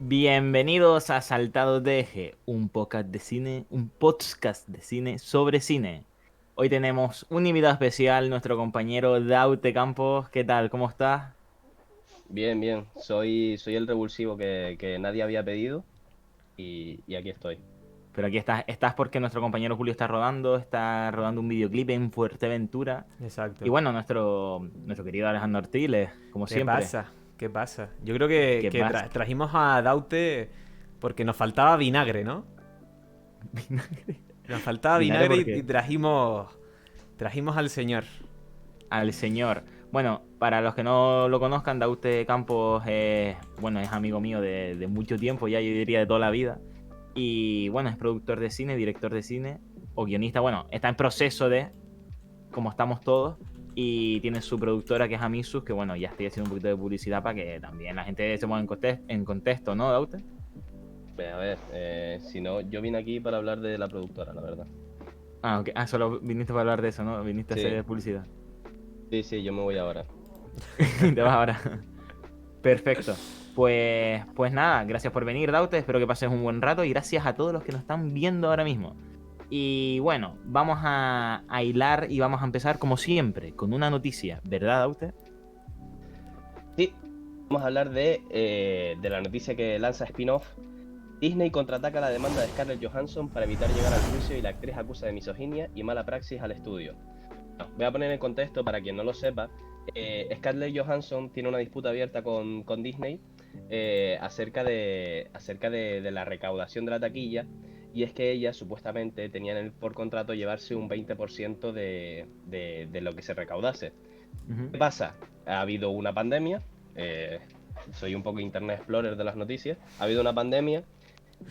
Bienvenidos a Saltados de Eje, un podcast de cine sobre cine. Hoy tenemos un invitado especial, nuestro compañero Daute Campos. ¿Qué tal? ¿Cómo estás? Bien, bien. Soy el revulsivo que nadie había pedido y aquí estoy. Pero aquí estás porque nuestro compañero Julio está rodando un videoclip en Fuerteventura. Y Exacto. bueno, nuestro querido Alejandro Ortiles, como ¿Qué siempre. pasa? ¿Qué pasa? Yo creo que, ¿Qué que pasa? tra- trajimos a Daute porque nos faltaba vinagre, ¿no? Nos faltaba Vinagre vinagre y porque trajimos al señor. al señor. Bueno, para los que no lo conozcan, Daute Campos es amigo mío de mucho tiempo, ya yo diría de toda la vida. Y bueno, es productor de cine, director de cine o guionista. Bueno, está en proceso de, como estamos todos. Y tiene su productora que es Amisus, que bueno, ya estoy haciendo un poquito de publicidad para que también la gente se ponga en contexto, ¿no, Daute? A ver, si no, yo vine aquí para hablar de la productora, la verdad. Ah, ok. Ah, solo viniste para hablar de eso, ¿no? Viniste a Sí, hacer publicidad. sí, yo me voy ahora. Te vas ahora. Perfecto. Pues nada, gracias por venir, Daute. Espero que pases un buen rato y gracias a todos los que nos están viendo ahora mismo. Y bueno, vamos a hilar y vamos a empezar como siempre con una noticia, ¿verdad, Daute? Sí, vamos a hablar de la noticia que lanza spin-off. Disney contraataca la demanda de Scarlett Johansson para evitar llegar al juicio y la actriz acusa de misoginia y mala praxis al estudio. No, voy a poner en contexto para quien no lo sepa. Scarlett Johansson tiene una disputa abierta con Disney acerca de la recaudación de la taquilla, y es que ella supuestamente tenía por contrato llevarse un 20% de lo que se recaudase. Ujú. ¿Qué pasa? Ha habido una pandemia, eh, soy un poco Internet Explorer de las noticias, ha habido una pandemia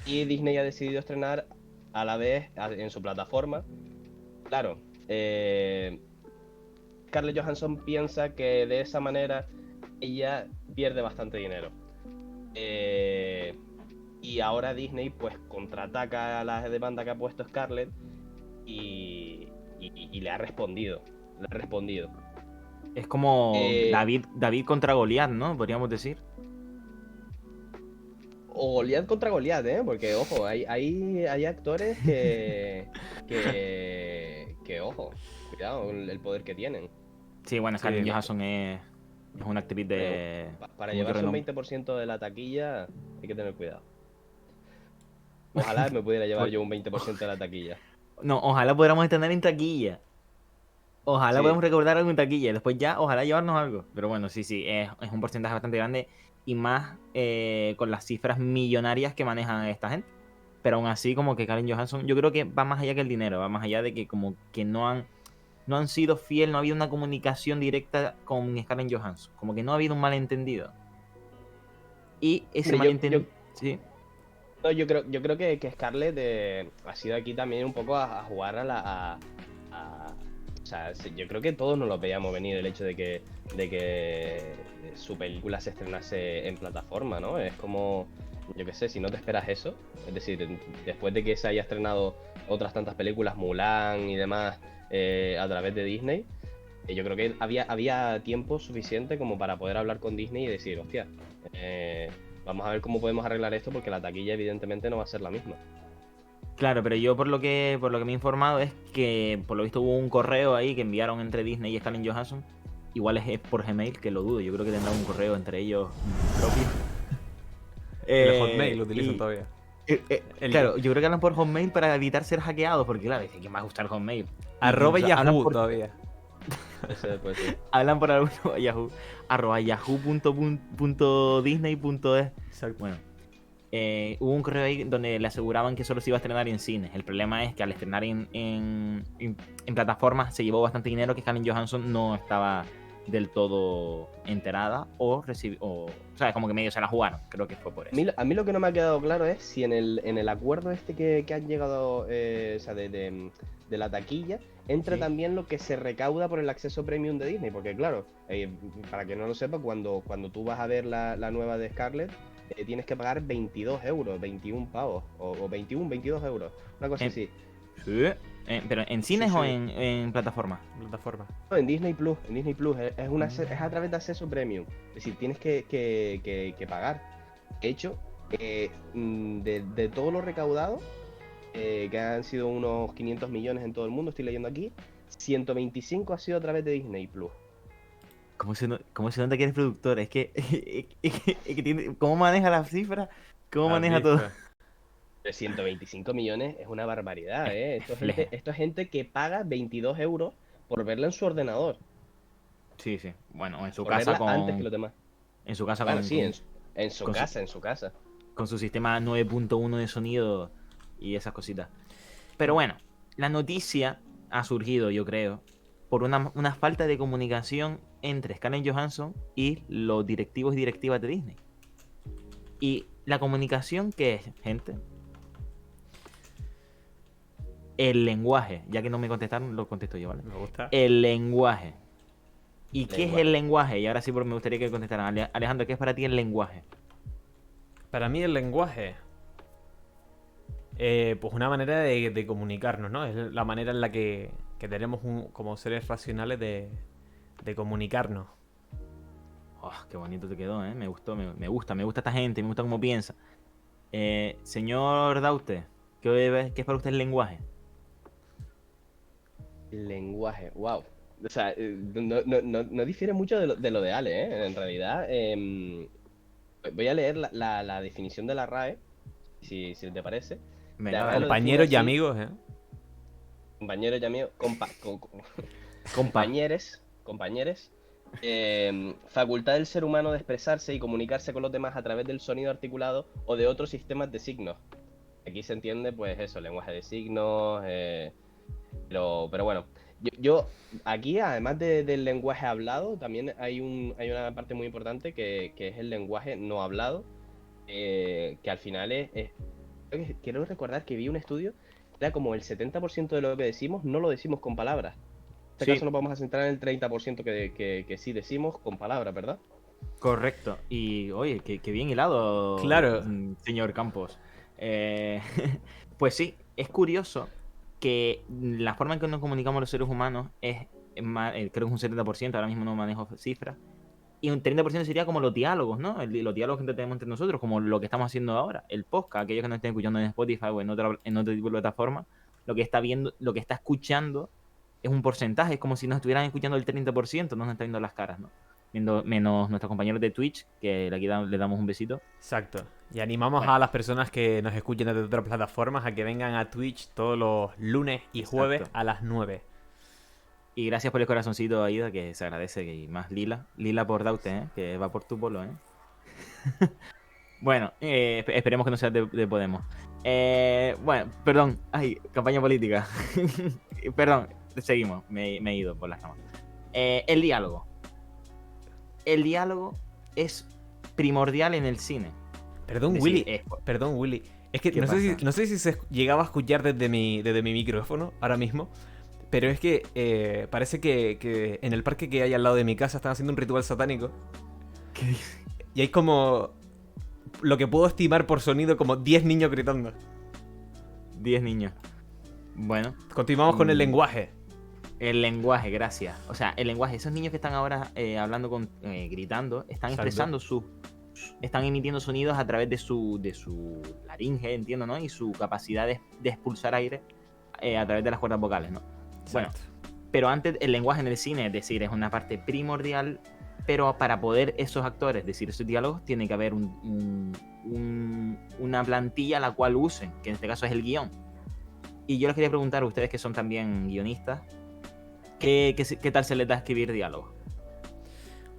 y Disney ha decidido estrenar a la vez en su plataforma. Claro, Scarlett Johansson piensa que de esa manera ella pierde bastante dinero. Eh, y ahora Disney pues contraataca a la demanda que ha puesto Scarlett y le ha respondido. Le ha respondido. Es como Eh, David contra Goliat, ¿no? Podríamos decir. o Goliat contra Goliat, ¿eh? Porque, ojo, hay actores que, ojo, cuidado el poder que tienen. Sí, bueno, Scarlett Sí. Johansson es una actriz Pero de para mucho llevarse un renombre. 20% de la taquilla hay que tener cuidado. Ojalá me pudiera llevar yo un 20% de la taquilla. No, ojalá pudiéramos tener en taquilla. Ojalá Sí, podamos recordar algo en taquilla. Después ya, ojalá llevarnos algo. Pero bueno, sí, es un porcentaje bastante grande. Y más con las cifras millonarias que manejan esta gente. Pero aún así, como que Karen Johansson, yo creo que va más allá que el dinero. Va más allá de que como que no han sido fiel, no ha habido una comunicación directa con Scarlett Johansson. Como que no ha habido un malentendido. Y ese hombre, malentendido... Sí. no, yo creo que Scarlett ha sido aquí también un poco a jugar o sea, yo creo que todos nos lo veíamos venir el hecho de que su película se estrenase en plataforma, ¿no? Es como, yo qué sé, si no te esperas eso, es decir, después de que se haya estrenado otras tantas películas, Mulan y demás, a través de Disney, yo creo que había tiempo suficiente como para poder hablar con Disney y decir, hostia, eh, vamos a ver cómo podemos arreglar esto porque la taquilla evidentemente no va a ser la misma. Claro, pero yo por lo que me he informado es que por lo visto hubo un correo ahí que enviaron entre Disney y Scarlett Johansson. Igual es por Gmail, que lo dudo. Yo creo que tendrán un correo entre ellos propio. El Hotmail lo utilizan Y todavía. El claro, yo creo que hablan por Hotmail para evitar ser hackeados, porque claro, dice que me va a gustar Hotmail. Y arroba o sea, hablan Yahoo por todavía. Ese puede ser. hablan por algún Yahoo, arroba yahoo.disney.es. Exacto. Bueno, hubo un correo ahí donde le aseguraban que solo se iba a estrenar en cines. El problema es que al estrenar en plataformas se llevó bastante dinero que Scarlett Johansson no estaba del todo enterada o sea, como que medio se la jugaron. Creo que fue por A eso. mí, a mí lo que no me ha quedado claro es si en el acuerdo este que han llegado, o sea, de la taquilla, entra Sí. también lo que se recauda por el acceso premium de Disney, porque claro, para que no lo sepa, cuando tú vas a ver la nueva de Scarlett, tienes que pagar 22 euros, 21 pavos, o 21, 22 euros, una cosa En- así. sí. ¿Pero en Sí, cines o sí. en plataforma? Plataforma. No, en Disney Plus, es a través de acceso premium, es decir, tienes que pagar. De hecho, De todo lo recaudado, que han sido unos 500 millones en todo el mundo, estoy leyendo aquí, 125 ha sido a través de Disney Plus. ¿Cómo se nota que eres productor? Es que, ¿cómo maneja las cifras? ¿Cómo ¿Has maneja todo? visto? De 125 millones es una barbaridad, ¿eh? Fleje. Esto es gente que paga 22 euros por verla en su ordenador, Sí, sí. Bueno, en su por casa verla antes que con. los demás. En su casa Bueno, con, sí, con, en su con su, casa, en su casa. con su sistema 9.1 de sonido y esas cositas. Pero bueno, la noticia ha surgido, yo creo, por una falta de comunicación entre Scarlett Johansson y los directivos y directivas de Disney. Y la comunicación, ¿qué es, gente? El lenguaje. Ya que no me contestaron, lo contesto yo, ¿vale? Me gusta. El lenguaje. ¿Y qué es el Lenguaje. lenguaje? Y ahora sí me gustaría que contestaran. Alejandro, ¿qué es para ti el lenguaje? Para mí el lenguaje, pues una manera de comunicarnos, ¿no? Es la manera en la que tenemos como seres racionales de comunicarnos. Oh, qué bonito te quedó, ¿eh? Me gustó, me gusta esta gente, me gusta cómo piensa. Señor Daute, ¿qué es para usted el lenguaje? Lenguaje, wow. O sea, no difiere mucho de lo de Ale, ¿eh? En realidad, voy a leer la definición de la RAE, si te parece. La Venga, RAE lo dale. define Compañeros y así, amigos, ¿eh? compañeros y amigos, Compa. compañeres, facultad del ser humano de expresarse y comunicarse con los demás a través del sonido articulado o de otros sistemas de signos. Aquí se entiende, pues eso, lenguaje de signos, pero bueno, yo aquí, además del lenguaje hablado, también hay una parte muy importante que es el lenguaje no hablado, que al final quiero recordar que vi un estudio, era como el 70% de lo que decimos no lo decimos con palabras. En este Sí, caso nos vamos a centrar en el 30% que sí decimos con palabras, ¿verdad? correcto. Y oye, qué bien hilado, Claro. señor Campos. Eh, pues sí, es curioso que la forma en que nos comunicamos los seres humanos creo que es un 70%, ahora mismo no manejo cifras, y un 30% sería como los diálogos, ¿no? Los diálogos que tenemos entre nosotros, como lo que estamos haciendo ahora, el podcast, aquellos que nos estén escuchando en Spotify o en otro tipo de plataforma, lo que está viendo, lo que está escuchando es un porcentaje, es como si nos estuvieran escuchando el 30%, no nos está viendo las caras, ¿no? Menos nuestros compañeros de Twitch, que aquí le damos un besito. Exacto. Y animamos Bueno, a las personas que nos escuchen desde otras plataformas a que vengan a Twitch todos los lunes y jueves exacto. a las 9. Y gracias por el corazoncito, Aida, que se agradece. Y más Lila por Daute, ¿eh? Que va por tu polo, ¿eh? Bueno, esperemos que no sea de Podemos. Bueno, perdón. Ay, campaña política. Perdón, seguimos. Me he ido por las ramas. El diálogo. El diálogo es primordial en el cine. Perdón, Es decir, Willy. Perdón, Willy. Es que ¿Qué pasa? no sé si se llegaba a escuchar desde mi micrófono ahora mismo. Pero es que parece que en el parque que hay al lado de mi casa están haciendo un ritual satánico. ¿Qué dices? Y hay como lo que puedo estimar por sonido como 10 niños gritando. 10 niños. Bueno. Continuamos con el lenguaje. El lenguaje, gracias. O sea, el lenguaje. Esos niños que están ahora hablando gritando, están Exacto. expresando están emitiendo sonidos a través de su laringe, entiendo, ¿no? Y su capacidad de expulsar aire a través de las cuerdas vocales, ¿no? Bueno, Exacto. pero antes el lenguaje en el cine, es decir, es una parte primordial, pero para poder esos actores decir esos diálogos, tiene que haber una plantilla la cual usen, que en este caso es el guión. Y yo les quería preguntar a ustedes que son también guionistas, ¿qué tal se les da escribir diálogos?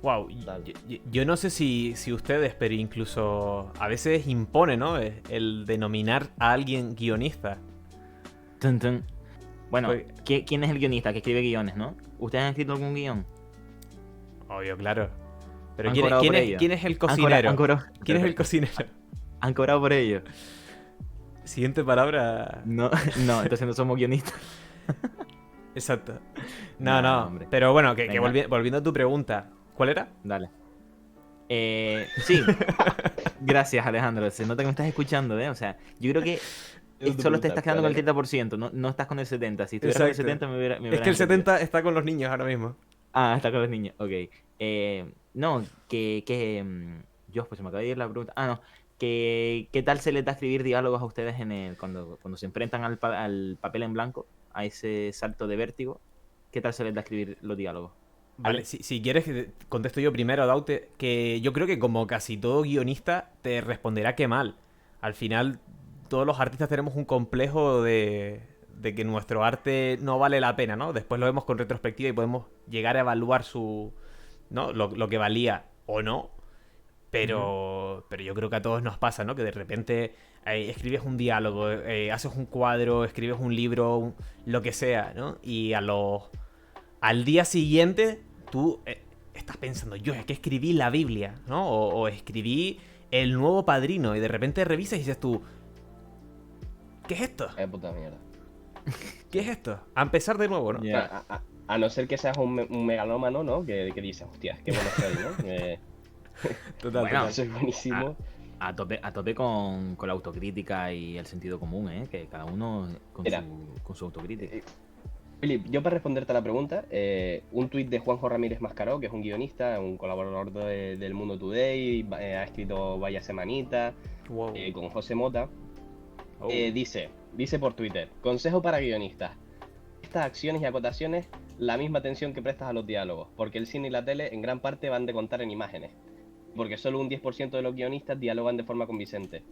Wow, Dale. yo no sé si ustedes, pero incluso a veces impone, ¿no? El denominar a alguien guionista. Tun, tun. Bueno, Pues- ¿quién es el guionista que escribe guiones, no? ¿Ustedes han escrito algún guión? Obvio, claro. Pero Han cobrado por ello. ¿quién es el Han cobra- cocinero? han cobrado- ¿Quién es el cocinero? ¿Han cobrado por ello? Siguiente palabra. No, no, entonces no somos guionistas. Exacto. Nah, No. hombre. Pero bueno, que Venga. volviendo a tu pregunta. ¿Cuál era? Dale. Sí. Gracias, Alejandro. Se nota que me estás escuchando, ¿eh? O sea, yo creo que solo te estás quedando con el 30%, no estás con el 70%. Si estuvieras con el Exacto. 70% me Es hubieras que el entendido. 70 está con los niños ahora mismo. Ah, está con los niños, ok. No, Dios, pues se me acaba de ir la pregunta. Ah, no. ¿Qué tal se les da escribir diálogos a ustedes cuando se enfrentan al papel en blanco, a ese salto de vértigo? ¿Qué tal se les da escribir los diálogos? Vale, ¿Ale? si quieres que contesto yo primero, Daute, que yo creo que como casi todo guionista te responderá que mal. Al final, todos los artistas tenemos un complejo de que nuestro arte no vale la pena, ¿no? Después lo vemos con retrospectiva y podemos llegar a evaluar ¿no? Lo que valía o no. Pero yo creo que a todos nos pasa, ¿no? Que de repente escribes un diálogo, haces un cuadro, escribes un libro, lo que sea, ¿no? Y al día siguiente tú estás pensando, yo es que escribí la Biblia, ¿no? O escribí El Nuevo Padrino y de repente revisas y dices tú, ¿qué es esto? Puta mierda. ¿Qué es esto? A empezar de nuevo, ¿no? Ya. A no ser que seas un megalómano, ¿no? Que dices, hostia, qué bueno soy, ¿no? Total, Bueno, total. Soy buenísimo. A tope con la autocrítica y el sentido común, ¿eh? Que cada uno Mira. con su autocrítica. Philip, yo para responderte a la pregunta, un tuit de Juanjo Ramírez Mascaró, que es un guionista, un colaborador del Mundo Today, ha escrito Vaya Semanita, Wow. con José Mota, Oh. dice por Twitter, consejo para guionistas, estas acciones y acotaciones, la misma atención que prestas a los diálogos, porque el cine y la tele en gran parte van de contar en imágenes, porque solo un 10% de los guionistas dialogan de forma convincente.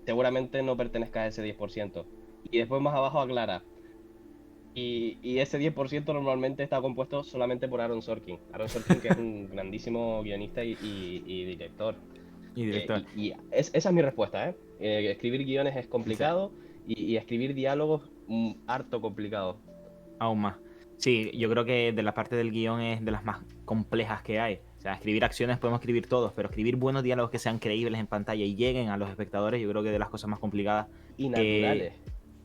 Seguramente no pertenezcas a ese 10%. Y después más abajo aclara, y ese 10% normalmente está compuesto solamente por Aaron Sorkin. Aaron Sorkin, que es un grandísimo guionista y director. Y director. Esa es mi respuesta, ¿eh? Escribir guiones es complicado y escribir diálogos harto complicado. Aún más. Sí, yo creo que de la parte del guión es de las más complejas que hay. O sea, escribir acciones podemos escribir todos, pero escribir buenos diálogos que sean creíbles en pantalla y lleguen a los espectadores, yo creo que de las cosas más complicadas Y naturales.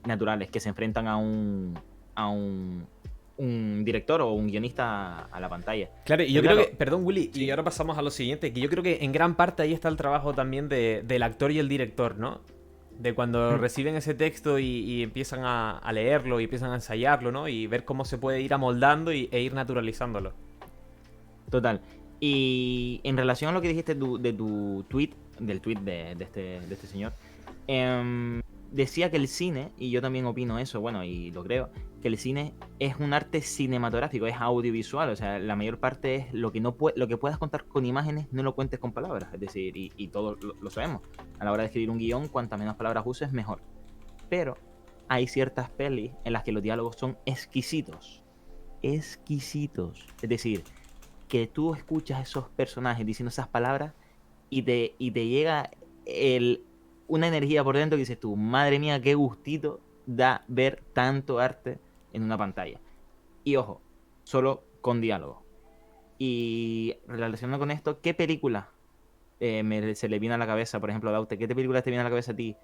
naturales, que se enfrentan a un director o un guionista a la pantalla. Claro, y yo Pero creo claro, que, perdón Willy, sí. y ahora pasamos a lo siguiente, que yo creo que en gran parte ahí está el trabajo también del actor y el director, ¿no? De cuando reciben ese texto y empiezan a leerlo y empiezan a ensayarlo, ¿no? Y ver cómo se puede ir amoldando e ir naturalizándolo. Total. Y en relación a lo que dijiste de tu tweet, del tweet de este señor, decía que el cine, y yo también opino eso, bueno, y lo creo, que el cine es un arte cinematográfico, es audiovisual, o sea, la mayor parte es lo que lo que puedas contar con imágenes, no lo cuentes con palabras, es decir, y todos lo sabemos, a la hora de escribir un guión, cuantas menos palabras uses, mejor. Pero hay ciertas pelis en las que los diálogos son exquisitos, exquisitos, es decir, que tú escuchas a esos personajes diciendo esas palabras y te llega una energía por dentro que dices tú, madre mía, qué gustito da ver tanto arte en una pantalla. Y ojo, solo con diálogo. Y relacionado con esto, ¿qué película se le viene a la cabeza, por ejemplo, Daute? ¿Qué película te viene a la cabeza a ti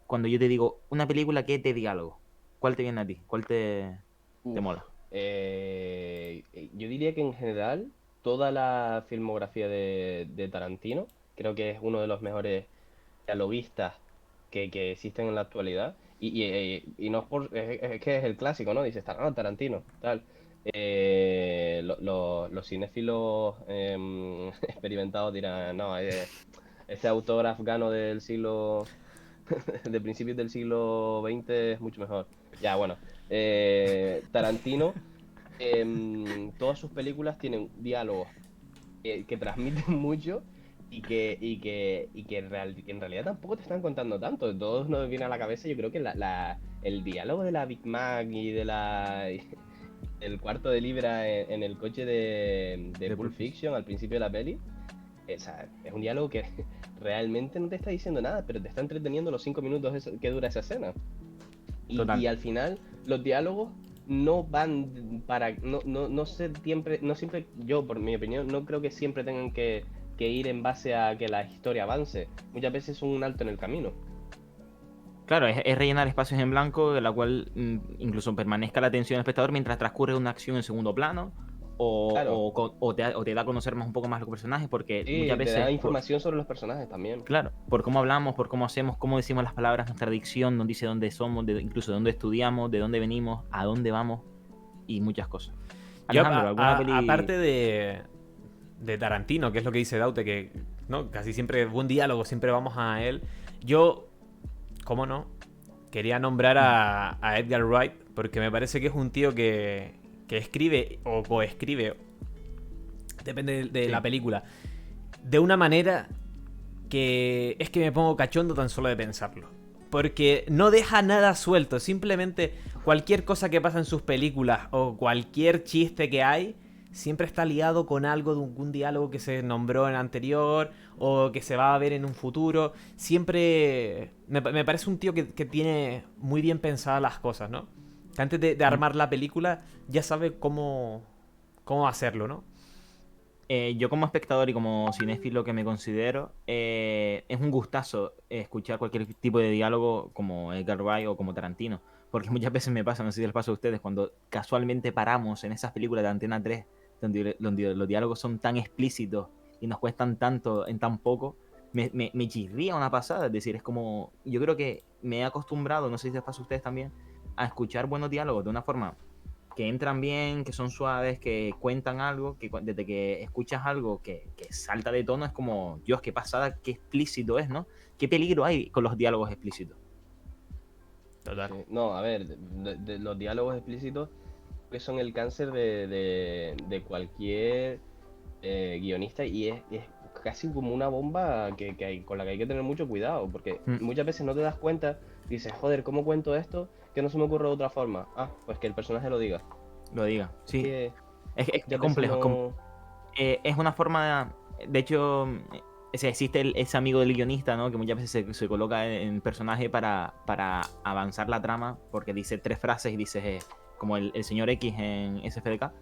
cuando yo te digo una película que es de diálogo? ¿Cuál te viene a ti? ¿Cuál te mola? Yo diría que en general toda la filmografía de Tarantino creo que es uno de los mejores dialoguistas que existen en la actualidad. Y no es es que es el clásico, ¿no? Dices, Tarantino, tal. Los cinéfilos experimentados dirán, no, este autor afgano del siglo de principios del siglo XX es mucho mejor. Ya, bueno. Tarantino, todas sus películas tienen diálogos que transmiten mucho y que en realidad tampoco te están contando tanto. Todos nos viene a la cabeza, yo creo que el diálogo de la Big Mac y el cuarto de libra en el coche de Pulp Fiction al principio de la peli. O sea, es un diálogo que realmente no te está diciendo nada, pero te está entreteniendo los 5 minutos que dura esa escena. Y al final, los diálogos no van para. No siempre, yo por mi opinión, no creo que siempre tengan que ir en base a que la historia avance. Muchas veces son un alto en el camino. Claro, es rellenar espacios en blanco de la cual incluso permanezca la atención del espectador mientras transcurre una acción en segundo plano Claro. o te da a conocer un poco más los personajes porque Sí, muchas te veces... da información sobre los personajes también. Claro, por cómo hablamos, por cómo hacemos, cómo decimos las palabras, nuestra dicción, nos dice dónde somos, incluso de dónde estudiamos, de dónde venimos, a dónde vamos y muchas cosas. Yo, Alejandro, ¿alguna peli...? aparte de Tarantino, que es lo que dice Daute, que ¿no? Casi siempre, buen diálogo, siempre vamos a él. Yo, cómo no, quería nombrar a Edgar Wright, porque me parece que es un tío que escribe o coescribe, depende de Sí. la película, de una manera que es que me pongo cachondo tan solo de pensarlo. Porque no deja nada suelto, simplemente cualquier cosa que pasa en sus películas o cualquier chiste que hay, siempre está ligado con algo de un diálogo que se nombró en el anterior o que se va a ver en un futuro. Siempre me parece un tío que tiene muy bien pensadas las cosas, ¿no? Que antes de armar la película ya sabe cómo hacerlo, ¿no? Yo como espectador y como cinéfilo que me considero, es un gustazo escuchar cualquier tipo de diálogo como Edgar Wright o como Tarantino, porque muchas veces me pasa, no sé si les pasa a ustedes, cuando casualmente paramos en esas películas de Antena 3, donde los diálogos son tan explícitos y nos cuestan tanto en tan poco, me chirría una pasada, es decir, es como, yo creo que me he acostumbrado, no sé si les pasa a ustedes también, a escuchar buenos diálogos de una forma que entran bien, que son suaves, que cuentan algo, que desde que escuchas algo que salta de tono es como, Dios, qué pasada, qué explícito es, ¿no? ¿Qué peligro hay con los diálogos explícitos? Total. Sí. No, a ver, los diálogos explícitos que son el cáncer de cualquier guionista y es casi como una bomba con la que hay que tener mucho cuidado, porque Mm, muchas veces no te das cuenta, dices, joder, ¿cómo cuento esto? Que no se me ocurre de otra forma. Ah, pues que el personaje lo diga. lo diga, Es sí. que Es muchas veces complejo, no... es una forma, de hecho, o sea, existe ese amigo del guionista, ¿no? Que muchas veces se coloca en personaje para avanzar la trama, porque dice tres frases y dice, como el señor X en SFDK,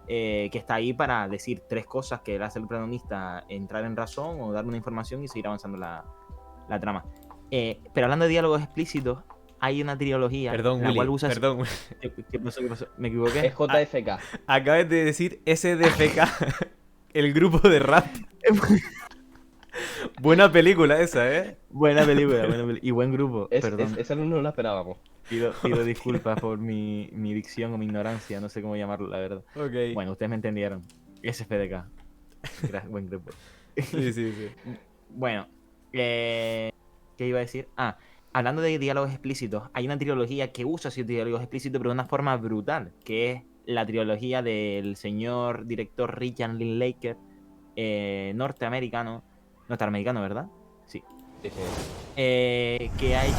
que está ahí para decir tres cosas que le hace el protagonista entrar en razón o dar una información y seguir avanzando la trama. Pero hablando de diálogos explícitos, hay una trilogía Perdón, la cual Willy, usa... perdón. ¿Qué pasó? ¿Qué pasó? ¿Me equivoqué? Es JFK. Acabas de decir SDFK, el grupo de rap. Buena película esa, ¿eh? Buena película, y buen grupo, perdón. Esa no la esperábamos. Pido Hostia. disculpas por mi dicción o mi ignorancia, no sé cómo llamarlo, la verdad. Ok. Bueno, ustedes me entendieron. SFDK. Buen grupo. Sí, sí, sí. Bueno, ¿qué iba a decir? Ah, hablando de diálogos explícitos, hay una trilogía que usa esos diálogos explícitos, pero de una forma brutal, que es la trilogía del señor director Richard Linklater, norteamericano, ¿verdad? Sí. Sí, sí. Que ha hecho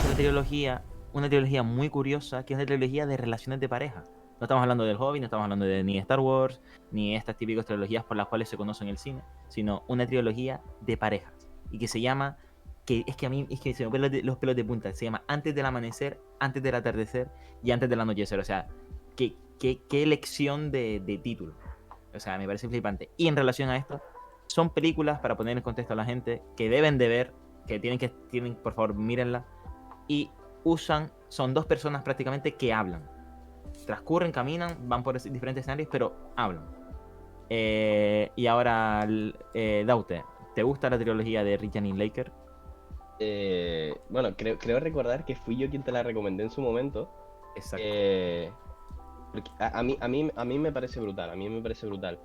una trilogía muy curiosa, que es una trilogía de relaciones de pareja. No estamos hablando del Hobbit, no estamos hablando de ni Star Wars, ni estas típicas trilogías por las cuales se conoce en el cine, sino una trilogía de parejas. Y que se llama, que es que a mí es que se me ponen los pelos de punta, se llama Antes del amanecer, Antes del atardecer y Antes del anochecer. O sea, qué elección de título. O sea, me parece flipante. Y en relación a esto, son películas, para poner en contexto a la gente, que deben de ver, que tienen, por favor, mírenla. Y son dos personas prácticamente que hablan. Transcurren, caminan, van por diferentes escenarios, pero hablan. Y ahora, Daute, ¿te gusta la trilogía de Richard Linklater? Bueno, creo recordar que fui yo quien te la recomendé en su momento. Exacto. Porque a mí me parece brutal, a mí me parece brutal.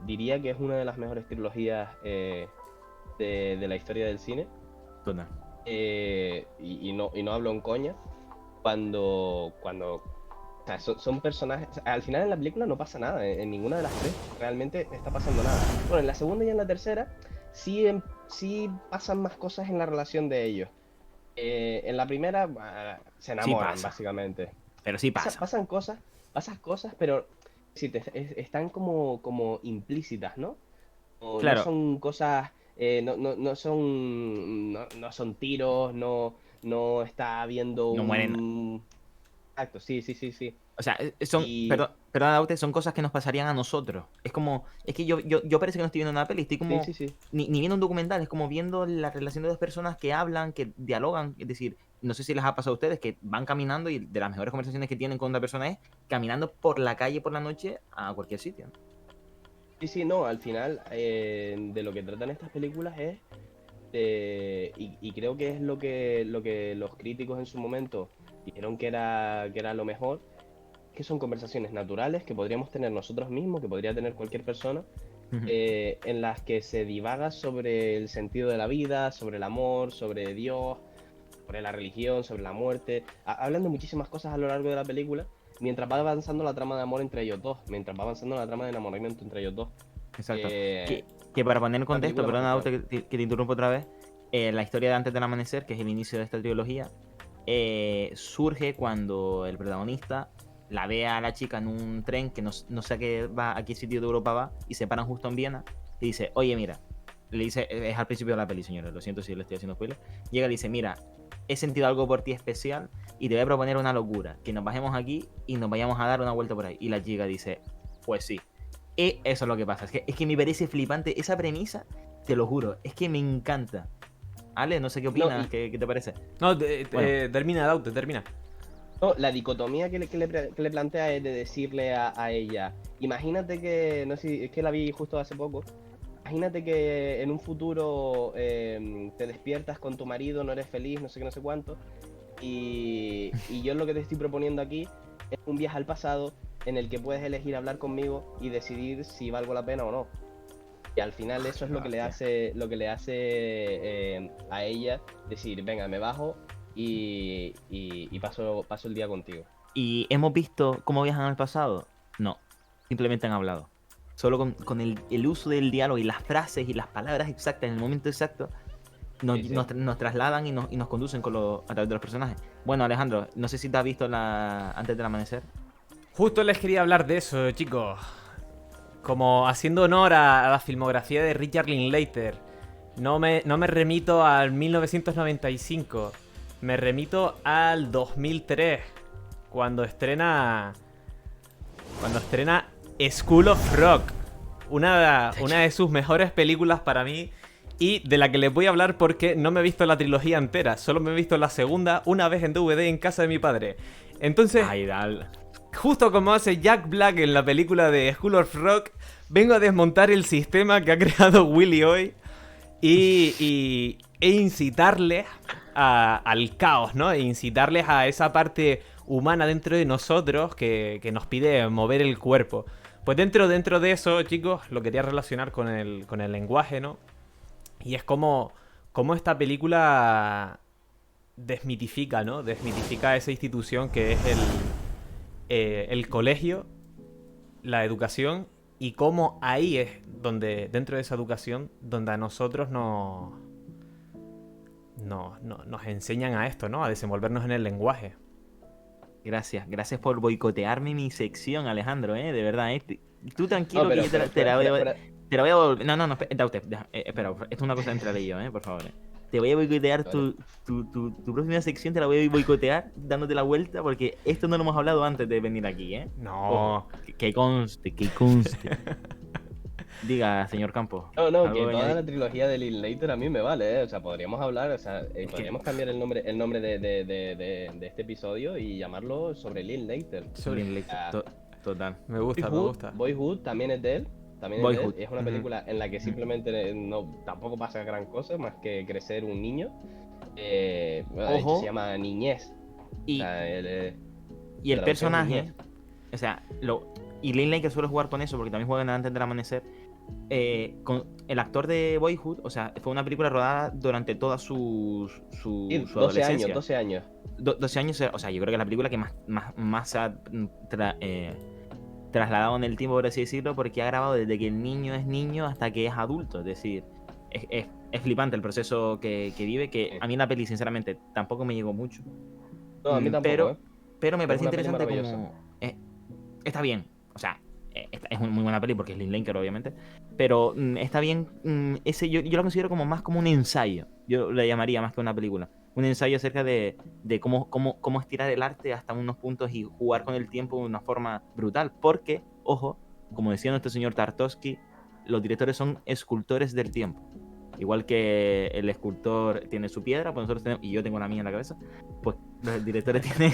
Diría que es una de las mejores trilogías de la historia del cine. Total. Y no hablo en coña. Cuando o sea, son personajes. O sea, al final en la película no pasa nada. En ninguna de las tres realmente está pasando nada. Bueno, en la segunda y en la tercera sí pasan más cosas en la relación de ellos. En la primera se Sí enamoran, pasa, básicamente. pero sí pasa. Pasan cosas, pero sí, están como implícitas, ¿no? No Claro, son cosas, no son tiros, no está habiendo no mueren. un... Acto, sí, sí, sí, sí. O sea, Y perdón, Daute, son cosas que nos pasarían a nosotros. Es como, es que yo parece que no estoy viendo una peli, estoy sí, como, sí, sí. ni viendo un documental, es como viendo la relación de dos personas que hablan, que dialogan. Es decir, no sé si les ha pasado a ustedes que van caminando y de las mejores conversaciones que tienen con otra persona es caminando por la calle por la noche a cualquier sitio. Sí, sí, no, al final de lo que tratan estas películas es, y creo que es lo que los críticos en su momento dijeron que era lo mejor, que son conversaciones naturales que podríamos tener nosotros mismos, que podría tener cualquier persona, Ujú. en las que se divaga sobre el sentido de la vida, sobre el amor, sobre Dios, sobre la religión, sobre la muerte. Hablan de muchísimas cosas a lo largo de la película, mientras va avanzando la trama de amor entre ellos dos, mientras va avanzando la trama de enamoramiento entre ellos dos. Exacto. Eh, Que para poner en una contexto, película perdona, Auto, magistral. que te interrumpo otra vez, la historia de Antes del Amanecer, que es el inicio de esta trilogía, surge cuando el protagonista la ve a la chica en un tren que no sé a qué sitio de Europa va, y se paran justo en Viena, y dice, oye, mira, le dice, es al principio de la peli, señores, lo siento si le estoy haciendo spoiler, llega y le dice, mira, he sentido algo por ti especial y te voy a proponer una locura, que nos bajemos aquí y nos vayamos a dar una vuelta por ahí. Y la chica dice, pues sí. Y eso es lo que pasa, es que me parece flipante esa premisa, te lo juro, es que me encanta. Ale, no sé qué No, opinas, ¿qué te parece? No, Bueno, termina, Daute, termina. no, la dicotomía que le plantea es de decirle a ella, imagínate que, no sé, es que la vi justo hace poco, imagínate que en un futuro te despiertas con tu marido, no eres feliz, no sé qué, no sé cuánto, y yo lo que te estoy proponiendo aquí es un viaje al pasado en el que puedes elegir hablar conmigo y decidir si valgo la pena o no. Y al final eso es hostia. lo que le hace a ella decir, venga, me bajo y paso el día contigo. ¿Y hemos visto cómo viajan al pasado? No, simplemente han hablado. Solo con el uso del diálogo y las frases y las palabras exactas en el momento exacto Sí, sí. nos trasladan y nos conducen a través de los personajes. Bueno, Alejandro, no sé si te has visto Antes del Amanecer. Justo les quería hablar de eso, chicos. Como haciendo honor a la filmografía de Richard Linklater. No me remito al 1995. Me remito al 2003. Cuando estrena. Cuando estrena School of Rock. Una de sus mejores películas para mí. Y de la que les voy a hablar porque no me he visto la trilogía entera. Solo me he visto la segunda una vez en DVD en casa de mi padre. Entonces, Ay, dal. justo como hace Jack Black en la película de School of Rock, vengo a desmontar el sistema que ha creado Willy hoy e incitarles al caos, ¿no? E incitarles a esa parte humana dentro de nosotros que nos pide mover el cuerpo. Pues dentro de eso, chicos, lo quería relacionar con el lenguaje, ¿no? Y es como esta película desmitifica, ¿no? Desmitifica esa institución que es el colegio, la educación, y cómo ahí es donde, dentro de esa educación, donde a nosotros nos enseñan a esto, ¿no? A desenvolvernos en el lenguaje. Gracias por boicotearme mi sección, Alejandro, de verdad, Tú No, tranquilo que pero, yo pero te la voy a... fuera. Te la voy a volver... No, espera, espera, esto es una cosa entre Ale y yo, por favor. Te voy a boicotear Vale. tu próxima sección, te la voy a boicotear dándote la vuelta, porque esto no lo hemos hablado antes de venir aquí, Ojo, No. que conste, que conste. Diga, señor Campos, No, no, ¿algo que que toda añadir? la trilogía de Linklater a mí me vale, O sea, podríamos hablar, o sea, Es que... podríamos cambiar el nombre de este episodio y llamarlo sobre Linklater. Linklater, total. Me gusta, me gusta. Boyhood también es de él, también es de él. Boyhood. Es una Ujú, película en la que ujú. simplemente no, tampoco pasa gran cosa más que crecer un niño. Bueno, de hecho se Ojo, llama Niñez. O y, sea, y la el traducción es Niñez. personaje, o sea, y Linklater suele jugar con eso, porque también juega en Antes del Amanecer. Con el actor de Boyhood, o sea, fue una película rodada durante toda Sí, su 12 años, adolescencia. 12 años. 12 años, o sea, yo creo que es la película que más se ha trasladado en el tiempo, por así decirlo, porque ha grabado desde que el niño es niño hasta que es adulto. Es decir, es flipante el proceso que vive, que Sí. a mí la peli, sinceramente, tampoco me llegó mucho. No, a mí tampoco, Pero, pero me Es parece una peli interesante maravillosa. como... está bien, o sea, es muy buena peli porque es Linklater, obviamente, pero está bien, yo lo considero más como un ensayo, yo le llamaría más que una película, un ensayo acerca de cómo estirar el arte hasta unos puntos y jugar con el tiempo de una forma brutal, porque, ojo, como decía nuestro señor Tarkovsky, los directores son escultores del tiempo. Igual que el escultor tiene su piedra, pues nosotros tenemos, y yo tengo la mía en la cabeza, pues los directores tienen,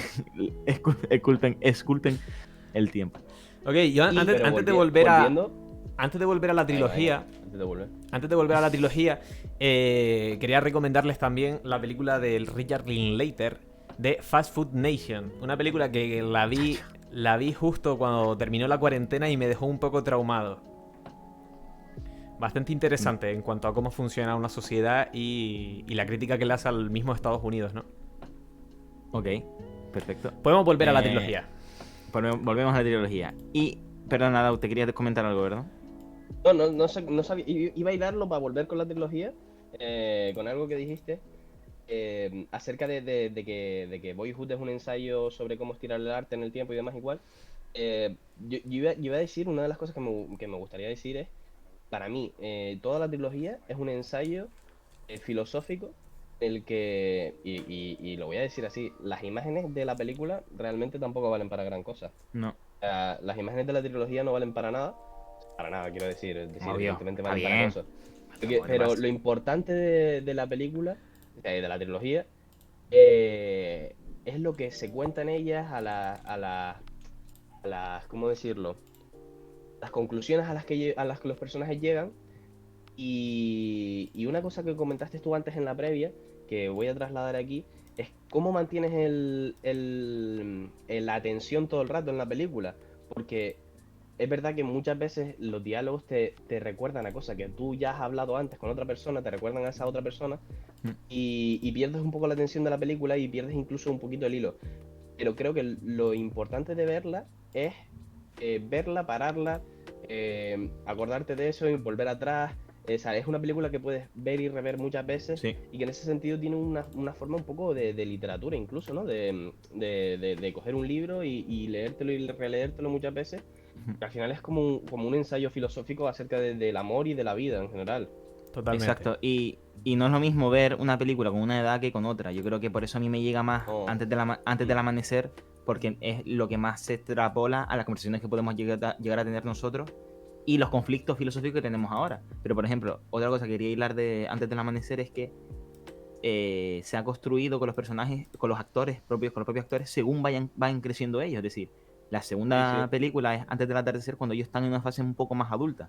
esculpen el tiempo. Ok, yo Pero antes de volver volviendo. a la Venga, venga, trilogía, antes de volver. quería recomendarles también la película del Richard Linklater de Fast Food Nation. Una película que la vi justo cuando terminó la cuarentena y me dejó un poco traumado. bastante interesante en cuanto a cómo funciona una sociedad y la crítica que le hace al mismo Estados Unidos, ¿no? Ok, perfecto. Podemos volver a la Eh, trilogía. Volvemos a la trilogía. Y, perdona, Dau, te quería comentar algo, ¿verdad? No sabía. Iba a hilarlo para volver con la trilogía, con algo que dijiste, acerca de que Boyhood es un ensayo sobre cómo estirar el arte en el tiempo y demás igual. Yo iba a decir, una de las cosas que me gustaría decir es, para mí, toda la trilogía es un ensayo filosófico en el que, y lo voy a decir así, las imágenes de la película realmente tampoco valen para gran cosa. No, Las imágenes de la trilogía no valen para nada quiero decir, obvio. evidentemente Está valen para bien. cosas. Tampoco te Pero pases. lo importante de la película, de la trilogía, es lo que se cuenta en ellas, a las, ¿cómo decirlo? Las conclusiones a las que los personajes llegan. Y una cosa que comentaste tú antes en la previa, que voy a trasladar aquí, es cómo mantienes la atención todo el rato en la película. Porque es verdad que muchas veces los diálogos te recuerdan a cosas que tú ya has hablado antes con otra persona, te recuerdan a esa otra persona, Mm. y pierdes un poco la atención de la película y pierdes incluso un poquito el hilo. Pero creo que lo importante de verla es verla, pararla, acordarte de eso y volver atrás. O sea, es una película que puedes ver y rever muchas veces Sí. y que en ese sentido tiene una forma un poco de literatura incluso, ¿no? De coger un libro y leértelo y releértelo muchas veces. Ujú. Que al final es como un ensayo filosófico acerca del amor y de la vida en general. Totalmente. Exacto. Y no es lo mismo ver una película con una edad que con otra. Yo creo que por eso a mí me llega más No. antes del amanecer, porque es lo que más se extrapola a las conversaciones que podemos llegar a tener nosotros y los conflictos filosóficos que tenemos ahora. Pero, por ejemplo, otra cosa que quería hilar de antes del amanecer es que se ha construido con los personajes, con los actores propios, con los propios actores, según vayan creciendo ellos. Es decir, la Sí, segunda sí. película es antes del atardecer, cuando ellos están en una fase un poco más adulta.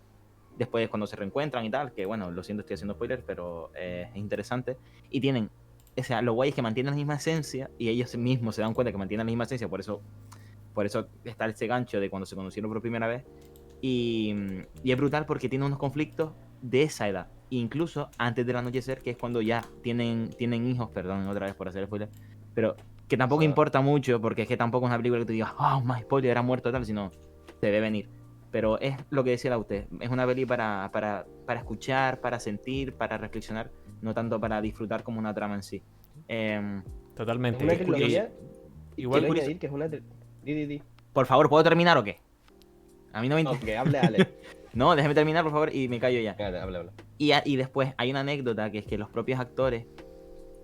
Después, cuando se reencuentran y tal, que bueno, lo siento, estoy haciendo spoilers, pero es interesante. Y tienen, o sea, lo guay es que mantienen la misma esencia y ellos mismos se dan cuenta que mantienen la misma esencia, por eso está ese gancho de cuando se conocieron por primera vez. Y es brutal porque tiene unos conflictos de esa edad. Incluso antes del anochecer, que es cuando ya tienen hijos, perdón otra vez por hacer spoiler, pero que tampoco Nada. importa mucho porque es que tampoco es una película que tú digas, oh, más spoiler, era muerto tal, sino se debe venir. Pero es lo que decía usted, es una peli para escuchar, para sentir, para reflexionar, no tanto para disfrutar como una trama en sí. Eh, Es Totalmente. una es curioso. trilogía. Igual Quiero curioso. añadir que es una. Di. Por favor, ¿puedo terminar o qué? A mí no me No, interesa. que hable Ale. No, déjeme terminar, por favor, y me callo ya. Venga, habla. Y después hay una anécdota que es que los propios actores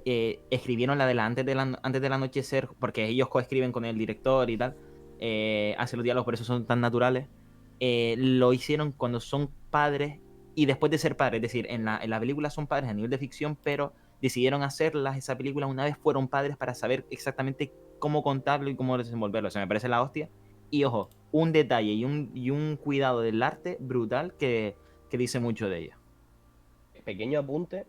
escribieron la de antes del anochecer, porque ellos coescriben con el director y tal, hacen los diálogos, por eso son tan naturales. Lo hicieron cuando son padres y después de ser padres, es decir, en la película son padres a nivel de ficción, pero decidieron hacerlas, esa película, una vez fueron padres para saber exactamente cómo contarlo y cómo desenvolverlo. O sea, me parece la hostia. Y ojo, un detalle y un cuidado del arte brutal que dice mucho de ella. Pequeño apunte.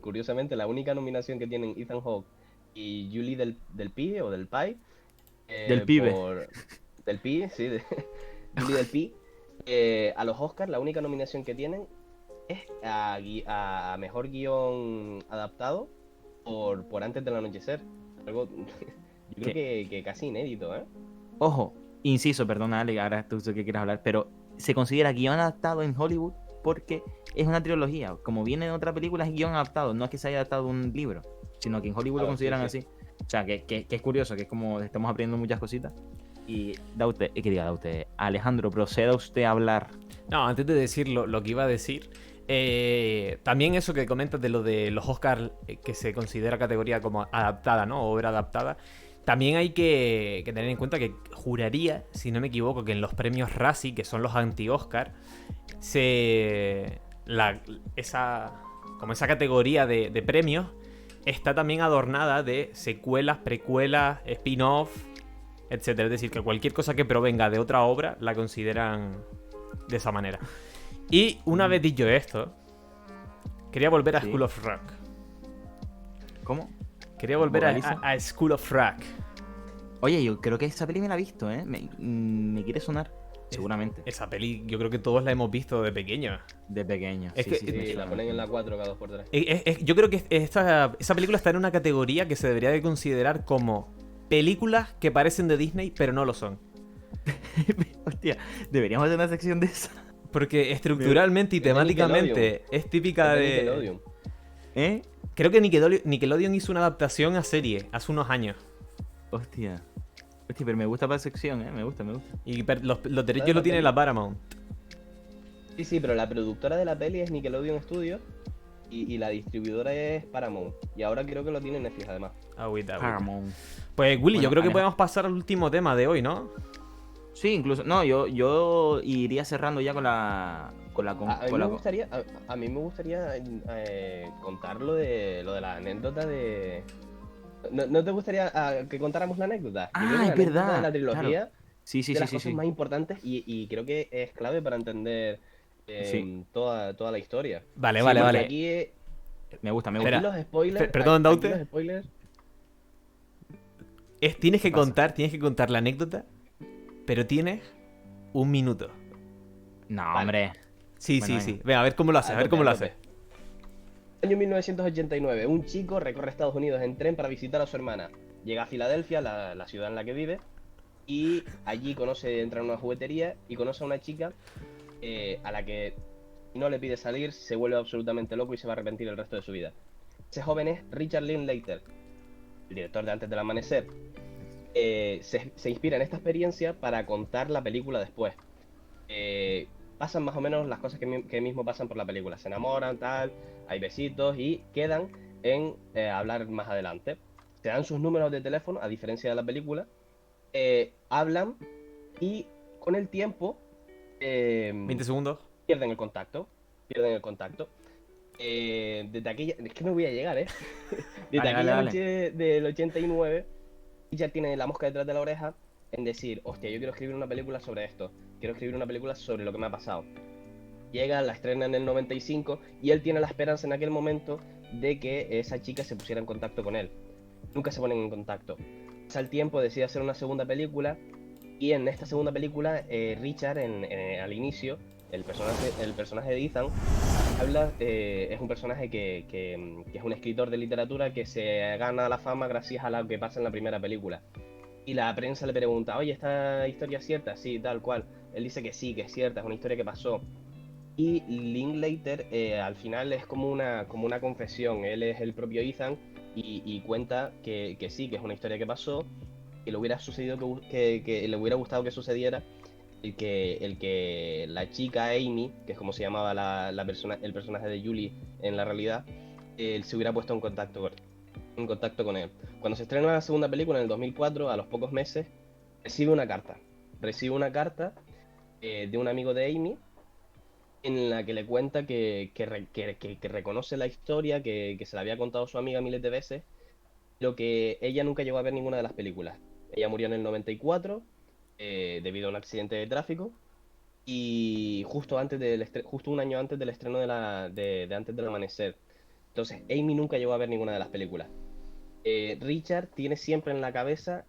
Curiosamente, la única nominación que tienen Ethan Hawke y Julie del Pi o del Pai. Del pibe. Del Pi, sí. Julie del Pi. A los Oscars, la única nominación que tienen es a mejor guión adaptado por Antes del Anochecer. Algo, yo creo que casi inédito, ¿eh? Ojo, inciso, perdona, Ale, ahora tú sé que quieres hablar, pero se considera guión adaptado en Hollywood porque es una trilogía. Como viene en otra película, es guión adaptado, no es que se haya adaptado un libro, sino que en Hollywood lo Claro, sí, consideran sí. así. O sea, que es curioso, que es como estamos aprendiendo muchas cositas. Y da usted, Alejandro, proceda usted a hablar. No, antes de decir lo que iba a decir, también eso que comentas de lo de los Oscars, que se considera categoría como adaptada, ¿no? Obra adaptada. También hay que tener en cuenta que juraría, si no me equivoco, que en los premios Razzie, que son los anti-Oscar, esa categoría de premios está también adornada de secuelas, precuelas, spin-off, etcétera. Es decir, que cualquier cosa que provenga de otra obra la consideran de esa manera. Y una vez dicho esto, quería volver a Sí. School of Rock. ¿Cómo? Quería volver ¿Vocaliza? a School of Rock. Oye, yo creo que esa peli me la he visto, ¿eh? Me quiere sonar. seguramente. Esa peli yo creo que todos la hemos visto de pequeños. De pequeño. Es Sí, que- sí, Sí, me la suena. ponen en la 4 cada 2x3. Yo creo que esa película está en una categoría que se debería de considerar como películas que parecen de Disney, pero no lo son. Hostia, deberíamos hacer una sección de esa. Porque estructuralmente y Es de temáticamente es típica Es de de... Nickelodeon. ¿Eh? Creo que Nickelodeon hizo una adaptación a serie hace unos años. Hostia. Hostia, pero me gusta para sección, ¿eh? Me gusta, me gusta. Y los derechos lo tiene la Paramount. Sí, sí, pero la productora de la peli es Nickelodeon Studios y la distribuidora es Paramount. Y ahora creo que lo tiene Netflix además. Agüita. Paramount. Pues Willy, yo Bueno, creo que Alejo. podemos pasar al último tema de hoy, ¿no? Sí, incluso. No, yo iría cerrando ya con la. A mí me gustaría contar lo de la anécdota de. ¿No te gustaría que contáramos la anécdota? Yo creo que Ah, la es anécdota verdad. de la trilogía Claro. Sí, sí, de sí, las sí, cosas sí. más importantes y creo que es clave para entender Sí. toda la historia. Vale, Sí, vale, porque vale. Aquí, Me gusta, me aquí gusta. Espera. los spoilers. Perdón, aquí Daute. los spoilers. Tienes que ¿Qué pasa? tienes que contar la anécdota, pero tienes un minuto. No, Vale. hombre. Sí, Bueno, sí, venga. sí. Venga, a ver cómo lo haces, a ver cómo lo haces. Año 1989, un chico recorre Estados Unidos en tren para visitar a su hermana. Llega a Filadelfia, la ciudad en la que vive, y allí entra en una juguetería y conoce a una chica a la que no le pide salir, se vuelve absolutamente loco y se va a arrepentir el resto de su vida. Ese joven es Richard Linklater, el director de Antes del Amanecer. Se inspira en esta experiencia para contar la película después. Pasan más o menos las cosas que mismo pasan por la película. Se enamoran, tal, hay besitos y quedan en hablar más adelante. Se dan sus números de teléfono, a diferencia de la película. Hablan y con el tiempo 20 segundos. pierden el contacto. Pierden el contacto. Desde aquella... Es que no voy a llegar, ¿eh? Desde Dale, aquella dale, noche del 89, ya tiene la mosca detrás de la oreja en decir, hostia, yo quiero escribir una película sobre esto. Quiero escribir una película sobre lo que me ha pasado. Llega, la estrena en el 95 y él tiene la esperanza en aquel momento de que esa chica se pusiera en contacto con él. Nunca se ponen en contacto. Pasa el tiempo, decide hacer una segunda película y en esta segunda película Richard, al inicio, el personaje de Ethan, es un personaje que es un escritor de literatura que se gana la fama gracias a lo que pasa en la primera película. Y la prensa le pregunta, oye, ¿esta historia es cierta? Sí, tal cual. Él dice que sí, que es cierta, es una historia que pasó. Y Linklater al final es como una confesión. Él es el propio Ethan y cuenta que sí, que es una historia que pasó, que le hubiera sucedido, que le hubiera gustado que sucediera, el que la chica Amy, que es como se llamaba el personaje de Julie en la realidad, él se hubiera puesto en contacto con él. Cuando se estrena la segunda película en el 2004, a los pocos meses, recibe una carta. De un amigo de Amy en la que le cuenta que reconoce la historia, que se la había contado su amiga miles de veces, pero que ella nunca llegó a ver ninguna de las películas. Ella murió en el 94 debido a un accidente de tráfico y justo un año antes del estreno de Antes del Amanecer. Entonces, Amy nunca llegó a ver ninguna de las películas. Richard tiene siempre en la cabeza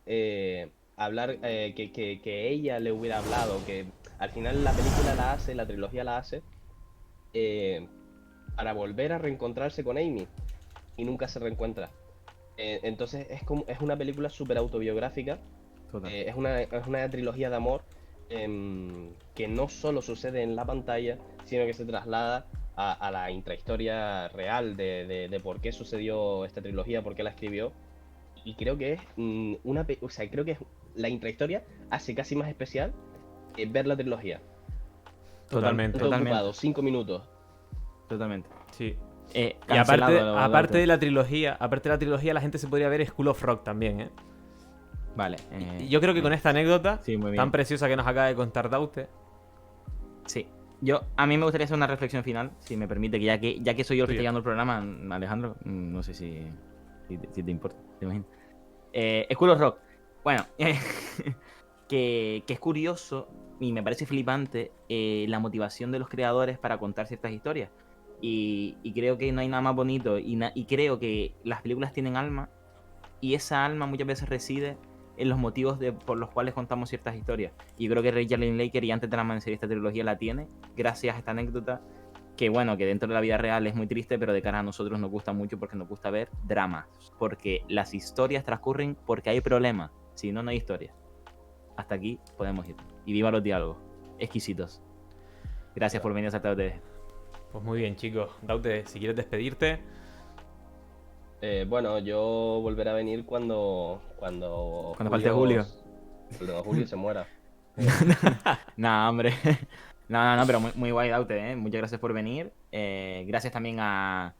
hablar que ella le hubiera hablado, que al final la película la trilogía la hace para volver a reencontrarse con Amy y nunca se reencuentra. Entonces es una película súper autobiográfica, Total. es una trilogía de amor que no solo sucede en la pantalla, sino que se traslada a la intrahistoria real de por qué sucedió esta trilogía, por qué la escribió. Y creo que es creo que la intrahistoria hace casi más especial ver la trilogía. Totalmente. Todo Totalmente. ocupado, 5 minutos. Totalmente. Sí. Y Cancelado, aparte Daute. de la trilogía, la gente se podría ver School of Rock también, ¿eh? Vale. Y yo creo que con esta anécdota Sí, muy bien. tan preciosa que nos acaba de contar Daute, Sí. A mí me gustaría hacer una reflexión final, si me permite, ya que soy yo el que Sí. está llevando el programa, Alejandro, no sé si te importa, te imagino. School of Rock. Bueno, que es curioso y me parece flipante la motivación de los creadores para contar ciertas historias. Y creo que no hay nada más bonito y creo que las películas tienen alma y esa alma muchas veces reside en los motivos por los cuales contamos ciertas historias. Y yo creo que Rachel Linklater, y antes de la Amanecer, esta trilogía la tiene, gracias a esta anécdota, que bueno, que dentro de la vida real es muy triste, pero de cara a nosotros nos gusta mucho porque nos gusta ver dramas. Porque las historias transcurren porque hay problemas, si no, no hay historia. Hasta aquí podemos ir. Y viva los diálogos, exquisitos. Gracias por venir a saltar ustedes. Pues muy bien, chicos. Daute, si quieres despedirte. Bueno, yo volveré a venir cuando falte Julio. Cuando Julio se muera. Nah, hombre. No, pero muy guay, Daute, ¿eh? Muchas gracias por venir. Gracias también a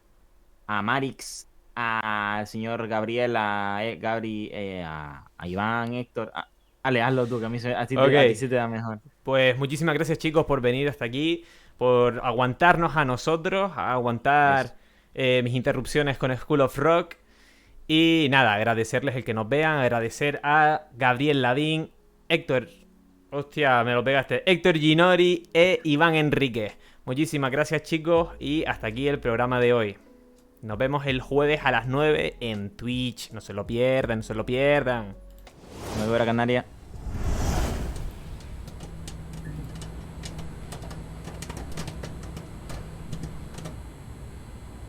Marix, al señor Gabriel, a Gabri, a Iván, Héctor. Ale, hazlo tú, que a ti se te da mejor. Pues muchísimas gracias, chicos, por venir hasta aquí, por aguantarnos a nosotros, a aguantar mis interrupciones con School of Rock. Y nada, agradecerles el que nos vean, agradecer a Gabriel Ladín, Héctor, hostia, me lo pegaste, Héctor Ginori e Iván Enríquez. Muchísimas gracias, chicos, y hasta aquí el programa de hoy. Nos vemos el jueves a las 9 en Twitch. No se lo pierdan, no se lo pierdan. 9 horas Canaria.